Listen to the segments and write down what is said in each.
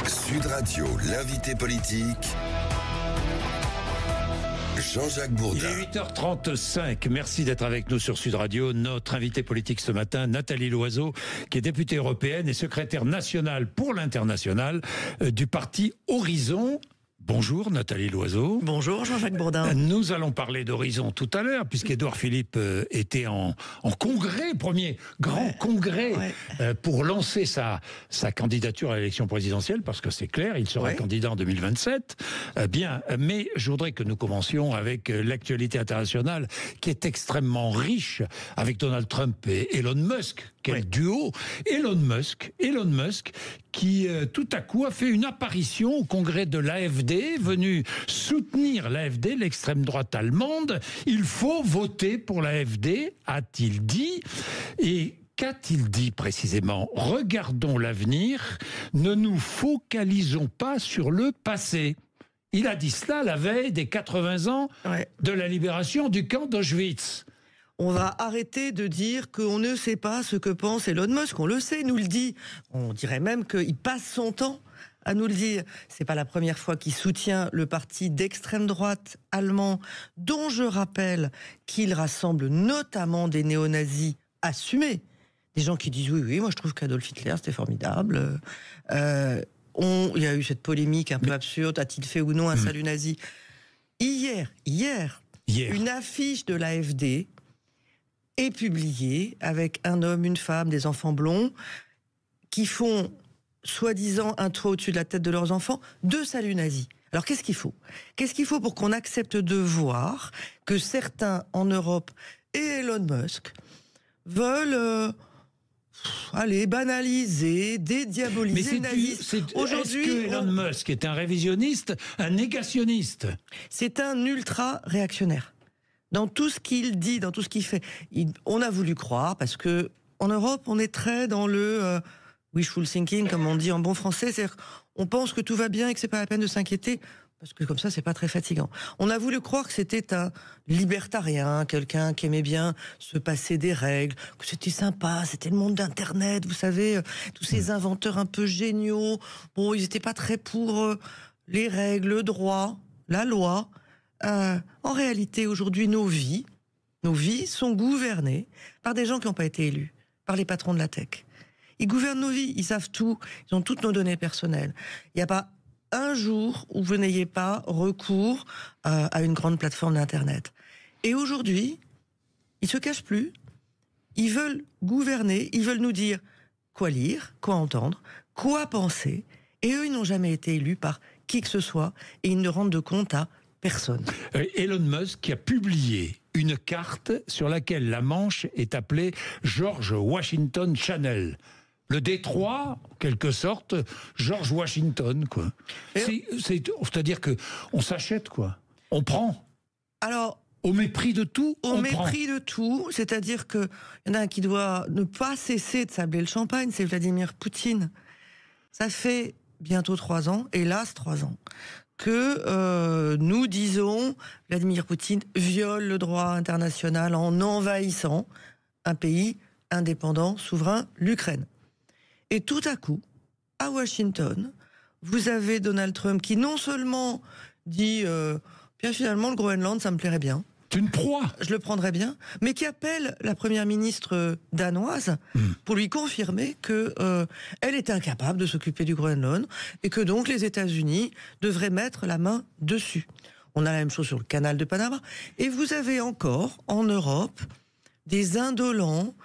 Sud Radio, l'invité politique, Jean-Jacques Bourdin. Il est 8h35. Merci d'être avec nous sur Sud Radio. Notre invité politique ce matin, Nathalie Loiseau, qui est députée européenne et secrétaire nationale pour l'international du parti Horizon. Bonjour Nathalie Loiseau. Bonjour Jean-Jacques Bourdin. Nous allons parler d'Horizon tout à l'heure, puisqu'Édouard Philippe était en congrès, premier grand congrès, pour lancer sa candidature à l'élection présidentielle, parce que c'est clair, il sera candidat en 2027. Bien, mais je voudrais que nous commencions avec l'actualité internationale, qui est extrêmement riche, avec Donald Trump et Elon Musk. Quel duo! Elon Musk, qui tout à coup a fait une apparition au congrès de l'AfD, venu soutenir l'AfD, l'extrême droite allemande. Il faut voter pour l'AfD, a-t-il dit. Et qu'a-t-il dit précisément? Regardons l'avenir, ne nous focalisons pas sur le passé. Il a dit cela la veille des 80 ans de la libération du camp d'Auschwitz. On va arrêter de dire qu'on ne sait pas ce que pense Elon Musk. On le sait, il nous le dit. On dirait même qu'il passe son temps à nous le dire. C'est pas la première fois qu'il soutient le parti d'extrême droite allemand, dont je rappelle qu'il rassemble notamment des néo-nazis assumés. Des gens qui disent oui, moi je trouve qu'Adolf Hitler c'était formidable. Il y a eu cette polémique un peu absurde, a-t-il fait ou non un salut nazi? Hier, une affiche de l'AfD est publié avec un homme, une femme, des enfants blonds qui font, soi-disant, un toit au-dessus de la tête de leurs enfants, de salut nazi. Alors qu'est-ce qu'il faut? Qu'est-ce qu'il faut pour qu'on accepte de voir que certains en Europe et Elon Musk veulent banaliser, dédiaboliser les nazistes? Aujourd'hui, est-ce que Elon Musk est un révisionniste, un négationniste? C'est un ultra-réactionnaire. Dans tout ce qu'il dit, dans tout ce qu'il fait. On a voulu croire, parce que en Europe, on est très dans le wishful thinking, comme on dit en bon français, c'est-à-dire qu'on pense que tout va bien et que c'est pas la peine de s'inquiéter, parce que comme ça, c'est pas très fatigant. On a voulu croire que c'était un libertarien, quelqu'un qui aimait bien se passer des règles, que c'était sympa, c'était le monde d'Internet, vous savez, tous ces inventeurs un peu géniaux. Bon, ils étaient pas très pour les règles, le droit, la loi. En réalité, aujourd'hui, nos vies sont gouvernées par des gens qui n'ont pas été élus, par les patrons de la tech. Ils gouvernent nos vies, ils savent tout, ils ont toutes nos données personnelles. Il n'y a pas un jour où vous n'ayez pas recours à une grande plateforme d'Internet. Et aujourd'hui, ils se cachent plus, ils veulent gouverner, ils veulent nous dire quoi lire, quoi entendre, quoi penser, et eux, ils n'ont jamais été élus par qui que ce soit, et ils ne rendent de compte à personne. Elon Musk qui a publié une carte sur laquelle la Manche est appelée George Washington Channel. Le détroit, en quelque sorte, George Washington, quoi. C'est-à-dire que on s'achète, quoi. On prend. Alors, au mépris de tout, au mépris de tout, c'est-à-dire que il y en a un qui doit ne pas cesser de sabler le champagne, c'est Vladimir Poutine. Ça fait bientôt 3 ans, hélas 3 ans, que nous disons Vladimir Poutine viole le droit international en envahissant un pays indépendant, souverain, l'Ukraine. Et tout à coup, à Washington, vous avez Donald Trump qui non seulement dit bien finalement le Groenland, ça me plairait bien. C'est une proie. Je le prendrais bien, mais qui appelle la première ministre danoise pour lui confirmer que elle était incapable de s'occuper du Groenland et que donc les États-Unis devraient mettre la main dessus. On a la même chose sur le canal de Panama. Et vous avez encore en Europe des indolents.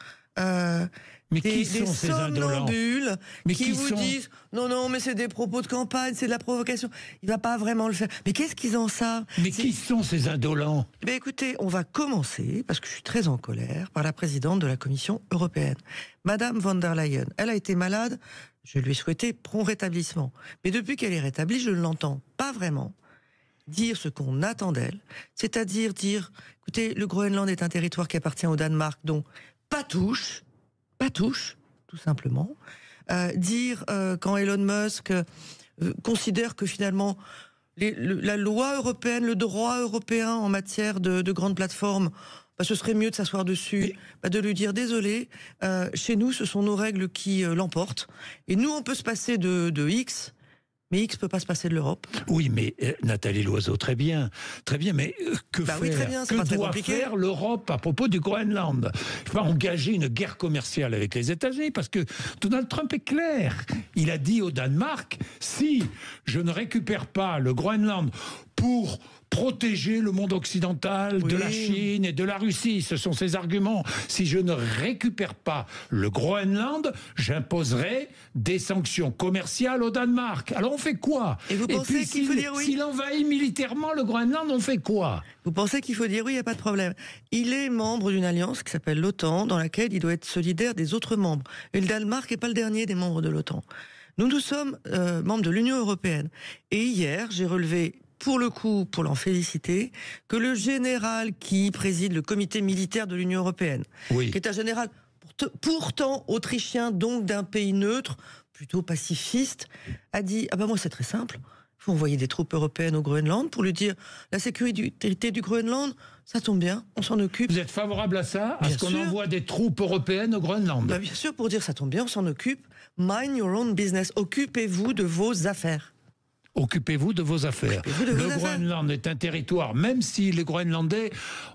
Des somnambules qui vous disent non mais c'est des propos de campagne, c'est de la provocation, il va pas vraiment le faire. Mais qu'est-ce qu'ils en savent? Mais qui sont ces indolents? Écoutez, on va commencer, parce que je suis très en colère, par la présidente de la Commission européenne, Madame von der Leyen. Elle a été malade, je lui ai souhaité prompt rétablissement. Mais depuis qu'elle est rétablie, je ne l'entends pas vraiment dire ce qu'on attend d'elle, c'est-à-dire dire, écoutez, le Groenland est un territoire qui appartient au Danemark, donc pas touche, tout simplement. Dire quand Elon Musk considère que finalement la loi européenne, le droit européen en matière de grandes plateformes, ce serait mieux de s'asseoir dessus, de lui dire désolé, chez nous ce sont nos règles qui l'emportent, et nous on peut se passer de X, Mais X peut pas se passer de l'Europe. Oui, mais Nathalie Loiseau, très bien, mais que faire, oui, très bien, c'est pas très compliqué. Faire l'Europe à propos du Groenland? Il faut pas engager une guerre commerciale avec les États-Unis, parce que Donald Trump est clair. Il a dit au Danemark, si je ne récupère pas le Groenland pour protéger le monde occidental de la Chine et de la Russie, ce sont ses arguments. Si je ne récupère pas le Groenland, j'imposerai des sanctions commerciales au Danemark. Alors on fait quoi? Et vous pensez qu'il faut dire oui? S'il envahit militairement le Groenland, on fait quoi? Vous pensez qu'il faut dire oui, il n'y a pas de problème. Il est membre d'une alliance qui s'appelle l'OTAN, dans laquelle il doit être solidaire des autres membres. Et le Danemark n'est pas le dernier des membres de l'OTAN. Nous sommes membres de l'Union européenne. Et hier, j'ai relevé, pour le coup, pour l'en féliciter, que le général qui préside le comité militaire de l'Union européenne, qui est un général pourtant autrichien, donc d'un pays neutre, plutôt pacifiste, a dit « Ah ben moi c'est très simple, il faut envoyer des troupes européennes au Groenland pour lui dire la sécurité du Groenland, ça tombe bien, on s'en occupe. » Vous êtes favorable à ça? À ce qu'on envoie des troupes européennes au Groenland? Bah bien sûr, pour dire ça tombe bien, on s'en occupe. Mind your own business, occupez-vous de vos affaires. Occupez-vous de vos affaires. Le Groenland est un territoire, même si les Groenlandais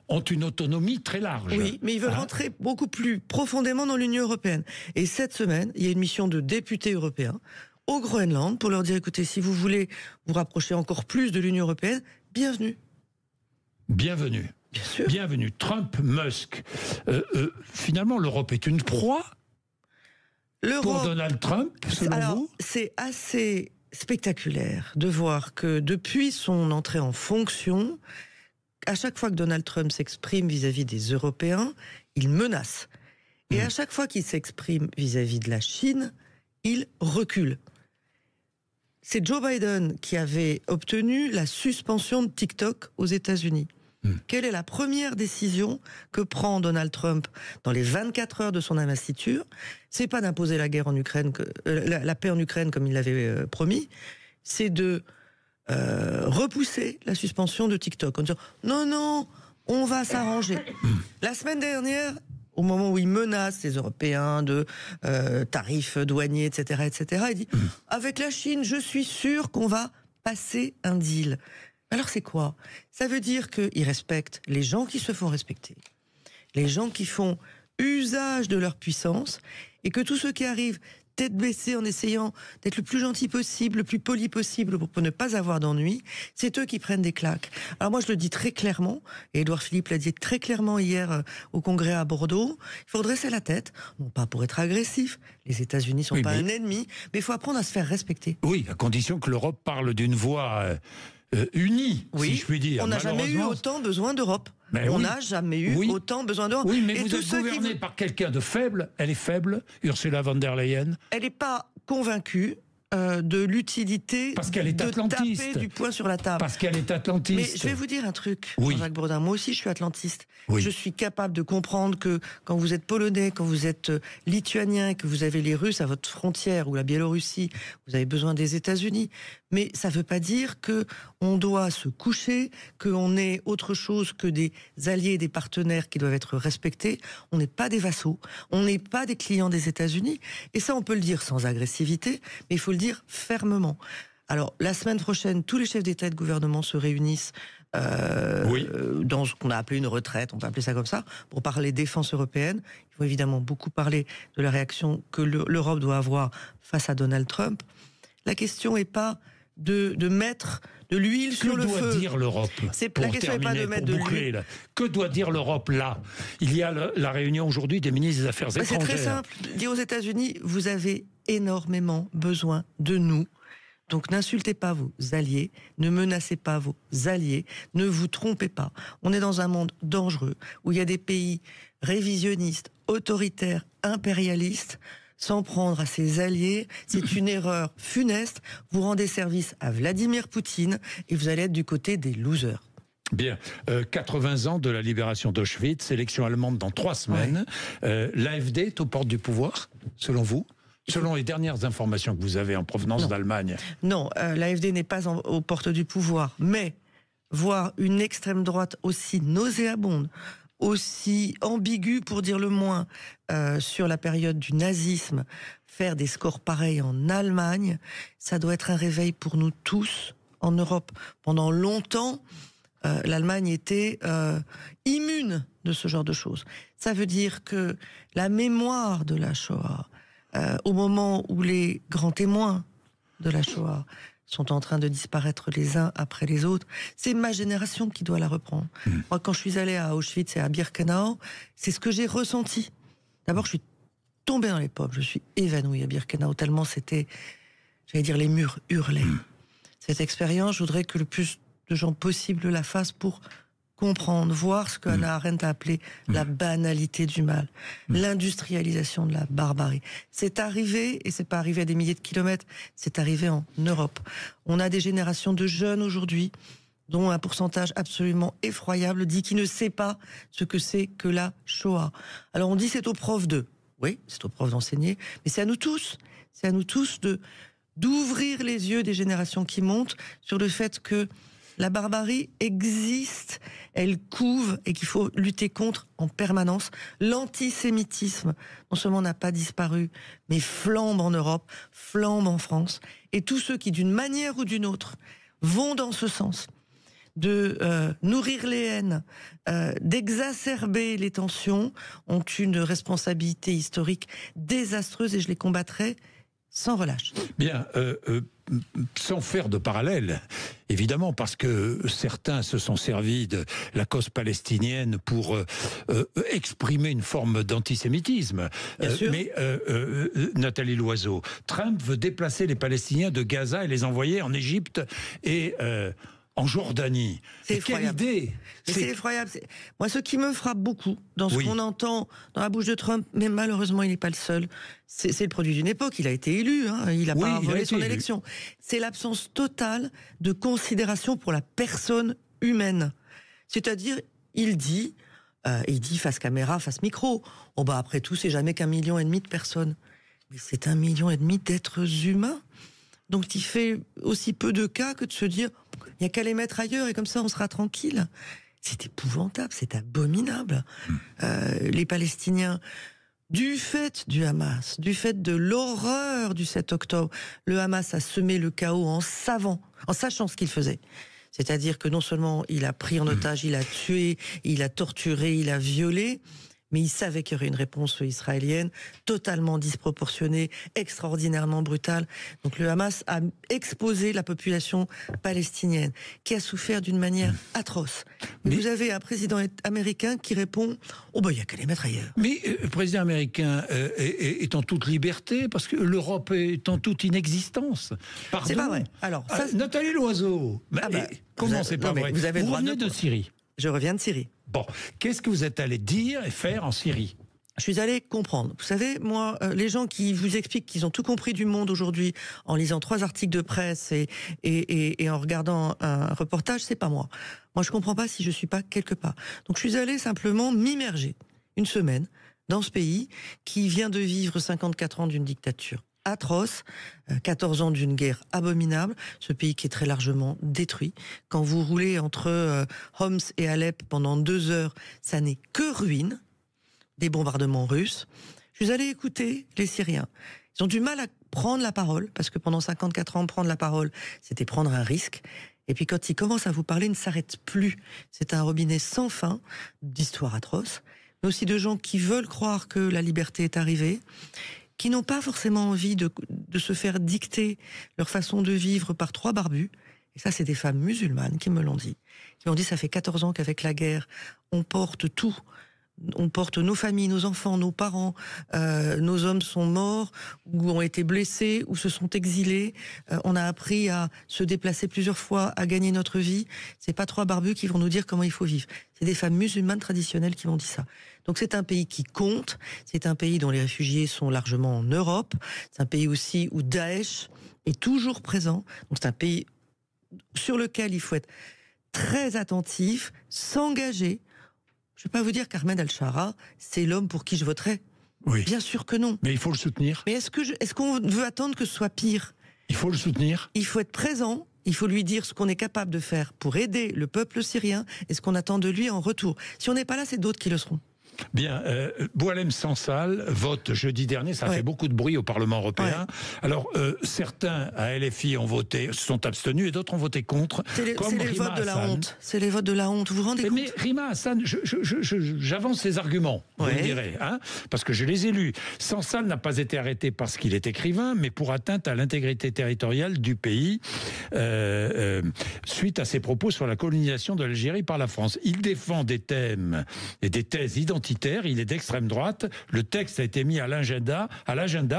ont une autonomie très large. Oui, mais ils veulent rentrer beaucoup plus profondément dans l'Union européenne. Et cette semaine, il y a une mission de députés européens au Groenland pour leur dire, écoutez, si vous voulez vous rapprocher encore plus de l'Union européenne, bienvenue. Bienvenue. Bien sûr. Bienvenue. Trump, Musk. Finalement, l'Europe est une proie pour Donald Trump, selon vous? C'est assez spectaculaire de voir que depuis son entrée en fonction, à chaque fois que Donald Trump s'exprime vis-à-vis des Européens, il menace. Et à chaque fois qu'il s'exprime vis-à-vis de la Chine, il recule. C'est Joe Biden qui avait obtenu la suspension de TikTok aux États-Unis. Quelle est la première décision que prend Donald Trump dans les 24 heures de son investiture? C'est pas d'imposer la guerre en Ukraine, la paix en Ukraine comme il l'avait promis, c'est de repousser la suspension de TikTok en disant non, on va s'arranger. La semaine dernière, au moment où il menace les Européens de tarifs douaniers, etc., il dit avec la Chine, je suis sûr qu'on va passer un deal. Alors c'est quoi? Ça veut dire qu'ils respectent les gens qui se font respecter, les gens qui font usage de leur puissance, et que tous ceux qui arrivent tête baissée en essayant d'être le plus gentil possible, le plus poli possible pour ne pas avoir d'ennui, c'est eux qui prennent des claques. Alors moi je le dis très clairement, et Édouard Philippe l'a dit très clairement hier au Congrès à Bordeaux, il faut dresser la tête, non pas pour être agressif, les États-Unis sont pas un ennemi, mais il faut apprendre à se faire respecter. Oui, à condition que l'Europe parle d'une voix unie, si je puis dire. On n'a jamais eu autant besoin d'Europe. On n'a jamais eu autant besoin d'Europe. Oui, mais vous êtes gouverné par quelqu'un de faible. Elle est faible, Ursula von der Leyen. Elle n'est pas convaincue de l'utilité de taper du poing sur la table. Parce qu'elle est atlantiste. Mais je vais vous dire un truc, Jean-Jacques Bourdin. Moi aussi, je suis atlantiste. Je suis capable de comprendre que quand vous êtes polonais, quand vous êtes lituanien, que vous avez les Russes à votre frontière ou la Biélorussie, vous avez besoin des États-Unis. Mais ça ne veut pas dire que on doit se coucher, qu'on est autre chose que des alliés et des partenaires qui doivent être respectés. On n'est pas des vassaux, on n'est pas des clients des États-Unis. Et ça, on peut le dire sans agressivité, mais il faut le dire fermement. Alors, la semaine prochaine, tous les chefs d'État et de gouvernement se réunissent dans ce qu'on a appelé une retraite, on peut appeler ça comme ça, pour parler défense européenne. Il faut évidemment beaucoup parler de la réaction que l'Europe doit avoir face à Donald Trump. La question n'est pas de mettre de l'huile sur le feu. Que doit dire l'Europe? La question n'est pas de mettre de l'huile. Que doit dire l'Europe là? Il y a la réunion aujourd'hui des ministres des Affaires étrangères. C'est très simple. Dire aux États-Unis, vous avez énormément besoin de nous. Donc n'insultez pas vos alliés, ne menacez pas vos alliés, ne vous trompez pas. On est dans un monde dangereux où il y a des pays révisionnistes, autoritaires, impérialistes. S'en prendre à ses alliés, c'est une erreur funeste. Vous rendez service à Vladimir Poutine et vous allez être du côté des losers. Bien, 80 ans de la libération d'Auschwitz, élection allemande dans 3 semaines. L'AfD est aux portes du pouvoir, selon vous? Selon les dernières informations que vous avez en provenance d'Allemagne. Non, l'AfD n'est pas aux portes du pouvoir, mais voir une extrême droite aussi nauséabonde, aussi ambigu, pour dire le moins, sur la période du nazisme, faire des scores pareils en Allemagne, ça doit être un réveil pour nous tous en Europe. Pendant longtemps, l'Allemagne était immune de ce genre de choses. Ça veut dire que la mémoire de la Shoah, au moment où les grands témoins de la Shoah sont en train de disparaître les uns après les autres, c'est ma génération qui doit la reprendre. Moi, quand je suis allée à Auschwitz et à Birkenau, c'est ce que j'ai ressenti. D'abord, je suis tombée dans les pommes, je suis évanouie à Birkenau, tellement c'était, j'allais dire, les murs hurlaient. Cette expérience, je voudrais que le plus de gens possible la fassent pour comprendre, voir ce que Hannah Arendt a appelé la banalité du mal, l'industrialisation de la barbarie. C'est arrivé, et c'est pas arrivé à des milliers de kilomètres, c'est arrivé en Europe. On a des générations de jeunes aujourd'hui, dont un pourcentage absolument effroyable dit qu'il ne sait pas ce que c'est que la Shoah. Alors on dit c'est aux profs oui, c'est aux profs d'enseigner, mais c'est à nous tous d'ouvrir les yeux des générations qui montent sur le fait que la barbarie existe, elle couve et qu'il faut lutter contre en permanence. L'antisémitisme, non seulement n'a pas disparu, mais flambe en Europe, flambe en France. Et tous ceux qui, d'une manière ou d'une autre, vont dans ce sens de nourrir les haines, d'exacerber les tensions, ont une responsabilité historique désastreuse et je les combattrai sans relâche. Bien, sans faire de parallèle, évidemment, parce que certains se sont servis de la cause palestinienne pour exprimer une forme d'antisémitisme. Mais Nathalie Loiseau, Trump veut déplacer les Palestiniens de Gaza et les envoyer en Égypte et en Jordanie. C'est effroyable. Quelle idée! C'est effroyable. Moi, ce qui me frappe beaucoup dans ce qu'on entend dans la bouche de Trump, mais malheureusement, il n'est pas le seul, c'est le produit d'une époque. Il a été élu, hein, il n'a pas volé son élection. C'est l'absence totale de considération pour la personne humaine. C'est-à-dire, il dit face caméra, face micro, oh bah après tout, c'est jamais qu'1,5 million de personnes. Mais c'est 1,5 million d'êtres humains. Donc il fait aussi peu de cas que de se dire il n'y a qu'à les mettre ailleurs et comme ça on sera tranquille. C'est épouvantable, c'est abominable. Les Palestiniens, du fait du Hamas, du fait de l'horreur du 7 octobre, le Hamas a semé le chaos en sachant ce qu'il faisait. C'est-à-dire que non seulement il a pris en otage, il a tué, il a torturé, il a violé, mais il savait qu'il y aurait une réponse israélienne totalement disproportionnée, extraordinairement brutale. Donc le Hamas a exposé la population palestinienne, qui a souffert d'une manière atroce. Mais vous avez un président américain qui répond « Oh ben, il n'y a qu'à les mettre ailleurs ». Mais le président américain est en toute liberté, parce que l'Europe est en toute inexistence. Pardon. C'est pas vrai. Alors, ça, Nathalie Loiseau, comment c'est pas vrai? Vous avez le droit de Syrie. Je reviens de Syrie. Bon, qu'est-ce que vous êtes allé dire et faire en Syrie? Je suis allé comprendre. Vous savez, moi, les gens qui vous expliquent qu'ils ont tout compris du monde aujourd'hui en lisant 3 articles de presse et en regardant un reportage, c'est pas moi. Moi, je comprends pas si je suis pas quelque part. Donc, je suis allé simplement m'immerger une semaine dans ce pays qui vient de vivre 54 ans d'une dictature atroce, 14 ans d'une guerre abominable, ce pays qui est très largement détruit. Quand vous roulez entre Homs et Alep pendant 2 heures, ça n'est que ruine, des bombardements russes. Je suis allé écouter les Syriens. Ils ont du mal à prendre la parole, parce que pendant 54 ans, prendre la parole, c'était prendre un risque. Et puis quand ils commencent à vous parler, ils ne s'arrêtent plus. C'est un robinet sans fin d'histoires atroces, mais aussi de gens qui veulent croire que la liberté est arrivée, qui n'ont pas forcément envie de se faire dicter leur façon de vivre par 3 barbus. Et ça, c'est des femmes musulmanes qui me l'ont dit. Qui m'ont dit, ça fait 14 ans qu'avec la guerre, on porte tout. On porte nos familles, nos enfants, nos parents. Nos hommes sont morts, ou ont été blessés, ou se sont exilés. On a appris à se déplacer plusieurs fois, à gagner notre vie. C'est pas 3 barbus qui vont nous dire comment il faut vivre. C'est des femmes musulmanes traditionnelles qui m'ont dit ça. Donc c'est un pays qui compte. C'est un pays dont les réfugiés sont largement en Europe. C'est un pays aussi où Daesh est toujours présent. Donc c'est un pays sur lequel il faut être très attentif, s'engager. Je ne vais pas vous dire qu'Ahmed Al-Shara, c'est l'homme pour qui je voterais. Oui. Bien sûr que non. Mais il faut le soutenir. Mais est-ce qu'on veut attendre que ce soit pire? Il faut le soutenir. Il faut être présent, Il faut lui dire ce qu'on est capable de faire pour aider le peuple syrien et ce qu'on attend de lui en retour. Si on n'est pas là, c'est d'autres qui le seront. Bien, Boualem Sansal vote jeudi dernier, ça fait beaucoup de bruit au Parlement européen. Alors, certains à LFI se sont abstenus et d'autres ont voté contre. C'est les votes de la honte. C'est les votes de la honte, vous vous rendez compte ? Mais Rima Hassan, j'avance ces arguments, vous me direz, parce que je les ai lus. Sansal n'a pas été arrêté parce qu'il est écrivain, mais pour atteinte à l'intégrité territoriale du pays, suite à ses propos sur la colonisation de l'Algérie par la France. Il défend des thèmes et des thèses identitaires. Il est d'extrême droite. Le texte a été mis à l'agenda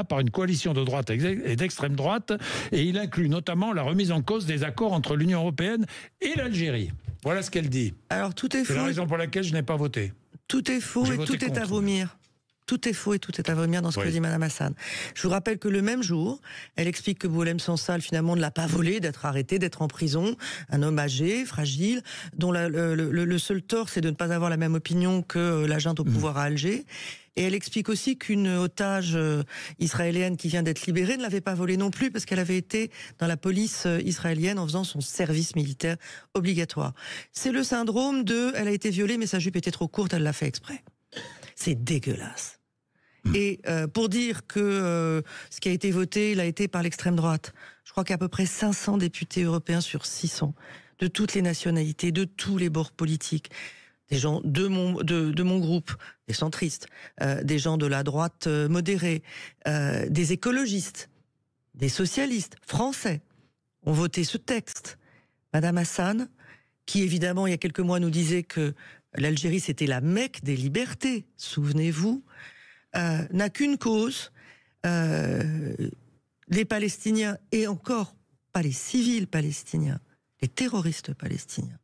par une coalition de droite et d'extrême droite, et il inclut notamment la remise en cause des accords entre l'Union européenne et l'Algérie. Voilà ce qu'elle dit. Alors tout est faux. C'est la raison pour laquelle je n'ai pas voté. Tout est faux et tout est à vomir. Tout est faux et tout est à vomir dans ce que dit Mme Hassan. Je vous rappelle que le même jour, elle explique que Boualem Sansal, finalement, ne l'a pas volé, d'être arrêté, d'être en prison. Un homme âgé, fragile, dont le seul tort, c'est de ne pas avoir la même opinion que l'agent au pouvoir à Alger. Et elle explique aussi qu'une otage israélienne qui vient d'être libérée ne l'avait pas volée non plus parce qu'elle avait été dans la police israélienne en faisant son service militaire obligatoire. C'est le syndrome de « elle a été violée mais sa jupe était trop courte, elle l'a fait exprès ». C'est dégueulasse. Et pour dire que ce qui a été voté, il a été par l'extrême droite. Je crois qu'à peu près 500 députés européens sur 600, de toutes les nationalités, de tous les bords politiques, des gens de mon groupe, des centristes, des gens de la droite modérée, des écologistes, des socialistes français, ont voté ce texte. Madame Hassan, qui évidemment il y a quelques mois nous disait que l'Algérie c'était la Mecque des libertés, souvenez-vous, n'a qu'une cause, les Palestiniens, et encore pas les civils palestiniens, les terroristes palestiniens.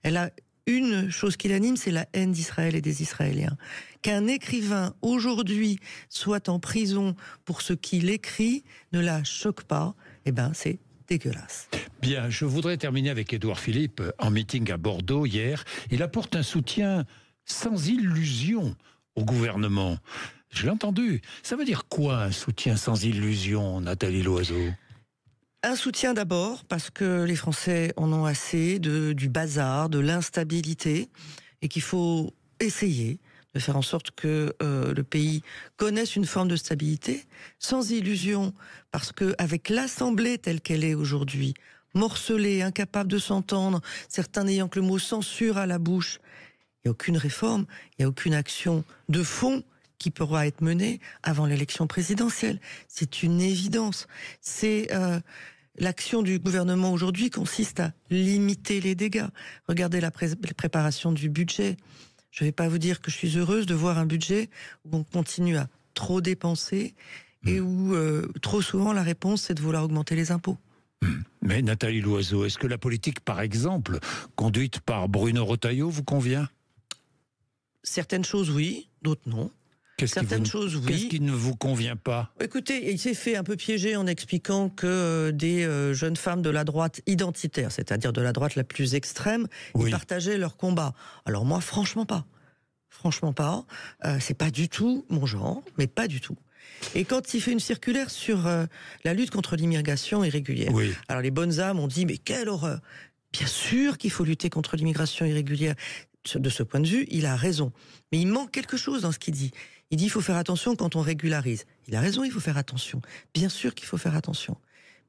Elle a une chose qui l'anime, c'est la haine d'Israël et des Israéliens. Qu'un écrivain aujourd'hui soit en prison pour ce qu'il écrit ne la choque pas, eh ben c'est dégueulasse. Bien, je voudrais terminer avec Édouard Philippe en meeting à Bordeaux hier. Il apporte un soutien sans illusion au gouvernement. Je l'ai entendu. Ça veut dire quoi, un soutien sans illusion, Nathalie Loiseau ? Un soutien d'abord, parce que les Français en ont assez du bazar, de l'instabilité, et qu'il faut essayer de faire en sorte que le pays connaisse une forme de stabilité, sans illusion, parce qu'avec l'Assemblée telle qu'elle est aujourd'hui, morcelée, incapable de s'entendre, certains n'ayant que le mot censure à la bouche, il n'y a aucune réforme, il n'y a aucune action de fond qui pourra être menée avant l'élection présidentielle. C'est une évidence. C'est l'action du gouvernement aujourd'hui consiste à limiter les dégâts. Regardez la préparation du budget. Je ne vais pas vous dire que je suis heureuse de voir un budget où on continue à trop dépenser et où trop souvent la réponse c'est de vouloir augmenter les impôts. Mais Nathalie Loiseau, est-ce que la politique, par exemple, conduite par Bruno Retailleau, vous convient ? Certaines choses oui, d'autres non. Qu'est-ce qui ne vous convient pas ? Écoutez, il s'est fait un peu piéger en expliquant que des jeunes femmes de la droite identitaire, c'est-à-dire de la droite la plus extrême, ils partageaient leur combat. Alors moi, franchement pas. Franchement pas. C'est pas du tout mon genre, mais pas du tout. Et quand il fait une circulaire sur la lutte contre l'immigration irrégulière, alors les bonnes âmes ont dit mais quelle horreur ! Bien sûr qu'il faut lutter contre l'immigration irrégulière. De ce point de vue, il a raison. Mais il manque quelque chose dans ce qu'il dit. Il dit qu'il faut faire attention quand on régularise. Il a raison, il faut faire attention. Bien sûr qu'il faut faire attention.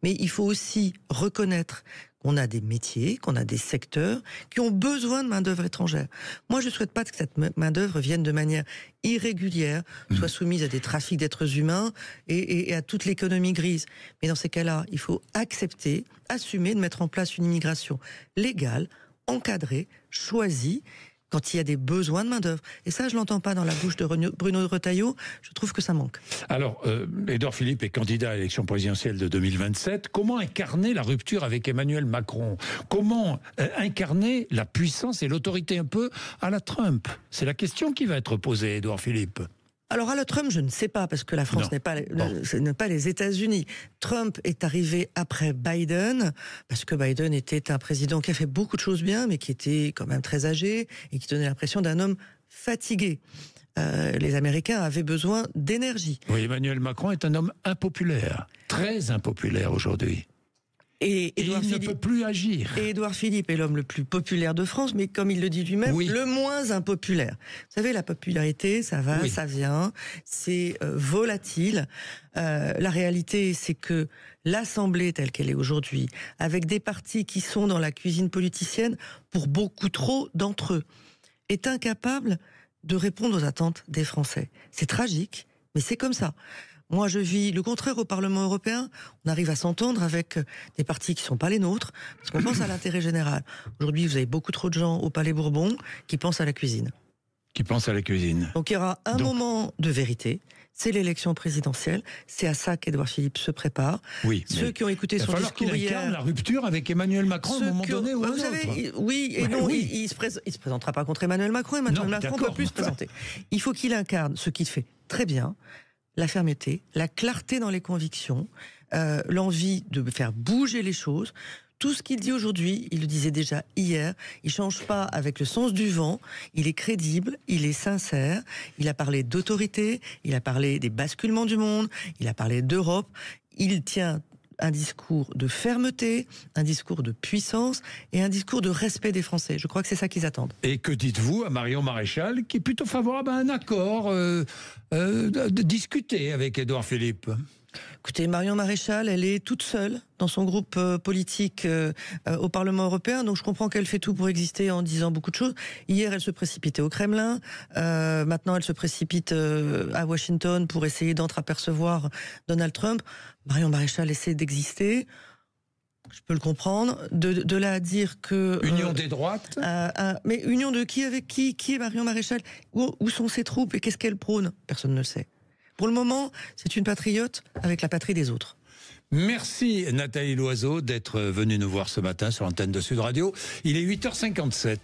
Mais il faut aussi reconnaître qu'on a des métiers, qu'on a des secteurs qui ont besoin de main-d'œuvre étrangère. Moi, je ne souhaite pas que cette main-d'œuvre vienne de manière irrégulière, soit soumise à des trafics d'êtres humains et à toute l'économie grise. Mais dans ces cas-là, il faut accepter, assumer de mettre en place une immigration légale, encadrée, choisie, quand il y a des besoins de main-d'œuvre. Et ça, je ne l'entends pas dans la bouche de Bruno Retailleau. Je trouve que ça manque. Alors, Édouard Philippe est candidat à l'élection présidentielle de 2027. Comment incarner la rupture avec Emmanuel Macron ? Comment incarner la puissance et l'autorité un peu à la Trump ? C'est la question qui va être posée, Édouard Philippe. Alors à la Trump, je ne sais pas, parce que la France n'est pas les États-Unis. Trump est arrivé après Biden, parce que Biden était un président qui a fait beaucoup de choses bien, mais qui était quand même très âgé, et qui donnait l'impression d'un homme fatigué. Les Américains avaient besoin d'énergie. Oui, Emmanuel Macron est un homme impopulaire, très impopulaire aujourd'hui. Et il ne peut plus agir. Et Édouard Philippe est l'homme le plus populaire de France, mais comme il le dit lui-même, le moins impopulaire. Vous savez, la popularité, ça va, ça vient, c'est volatile. La réalité, c'est que l'Assemblée telle qu'elle est aujourd'hui, avec des partis qui sont dans la cuisine politicienne, pour beaucoup trop d'entre eux, est incapable de répondre aux attentes des Français. C'est tragique, mais c'est comme ça. Moi, je vis le contraire au Parlement européen. On arrive à s'entendre avec des partis qui ne sont pas les nôtres, parce qu'on pense à l'intérêt général. Aujourd'hui, vous avez beaucoup trop de gens au Palais Bourbon qui pensent à la cuisine. Qui pensent à la cuisine. Donc il y aura un moment de vérité. C'est l'élection présidentielle. C'est à ça qu'Édouard Philippe se prépare. Oui. Ceux qui ont écouté son discours hier, la rupture avec Emmanuel Macron à un moment donné ou à un autre. Oui et non. Il ne se présentera pas contre Emmanuel Macron. Emmanuel Macron ne peut plus se présenter. Il faut qu'il incarne ce qu'il fait très bien. La fermeté, la clarté dans les convictions, l'envie de faire bouger les choses. Tout ce qu'il dit aujourd'hui, il le disait déjà hier, il ne change pas avec le sens du vent, il est crédible, il est sincère, il a parlé d'autorité, il a parlé des basculements du monde, il a parlé d'Europe, il tient un discours de fermeté, un discours de puissance et un discours de respect des Français. Je crois que c'est ça qu'ils attendent. Et que dites-vous à Marion Maréchal, qui est plutôt favorable à un accord discuté avec Édouard Philippe? Écoutez, Marion Maréchal, elle est toute seule dans son groupe politique au Parlement européen, donc je comprends qu'elle fait tout pour exister en disant beaucoup de choses. Hier, elle se précipitait au Kremlin, maintenant elle se précipite à Washington pour essayer d'entreapercevoir Donald Trump. Marion Maréchal essaie d'exister, je peux le comprendre, de là à dire que... Union des droites mais union de qui avec qui? Qui est Marion Maréchal? Où sont ses troupes et qu'est-ce qu'elle prône? Personne ne le sait. Pour le moment, c'est une patriote avec la patrie des autres. Merci Nathalie Loiseau d'être venue nous voir ce matin sur l'antenne de Sud Radio. Il est 8h57.